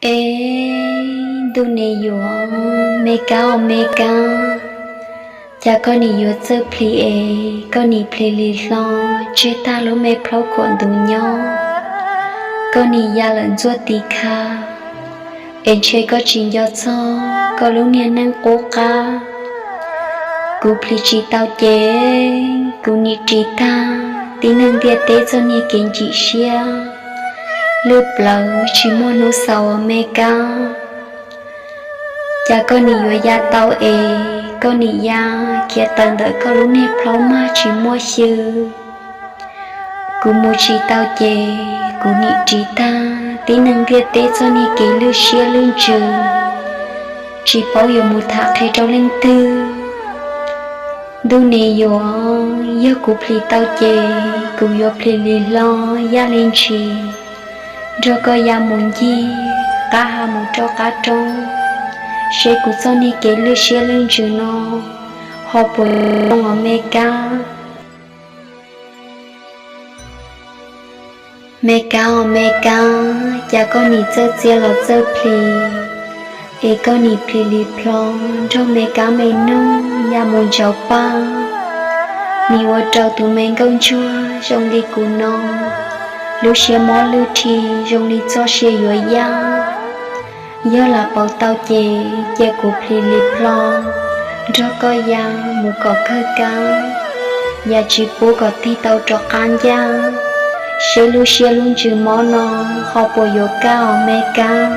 Ê, đu nè yo, mê cao, cha con nè yo chơi pli ê, con nè pli li lo, chế ta lố mê plau cuộn đu nhau, con nè ya lần ruột tì kha, em chế có chuyện yo cho, có lúc nè năng cố ca, cú pli chỉ tao chế, cú nè chỉ ta, tí năng địa tế cho nè kiến chỉ xia. Lướt lờ chỉ muốn nấu sầu mê cao cha con nì yo ya tao ê con nì ya kia tận đợi con lúc nè plau ma chỉ mua sư cú mua chỉ tao chê cú nị chỉ ta tí năng kia tế cho nì kỹ lưu xia lương trừ chỉ bảo yo một thạc hay trâu lên tư đu nè yo yo cú pli tao chê cú yo pli li lo ya lên trì rồi có ya muốn gì cá hà muốn cho cá trâu sẽ cũng cho ni kể lưu xe lên chữ nó họ bồi ông ở mê ca cha con ni chơi chia là chơi pli e con ni pli li plong trong mê ca mê nông ya muốn cháu pa ni ở trâu tụi mình công chúa trong đi cù non lúc xe mỏ lưu thì dùng đi cho xe dội ya nhớ là bảo tao chè của pli li plong cho có ya một cỏ khơi cao ya chỉ bố có thi tao cho can ya xe luôn trừ mỏ nó họ bồi dội cao mê cao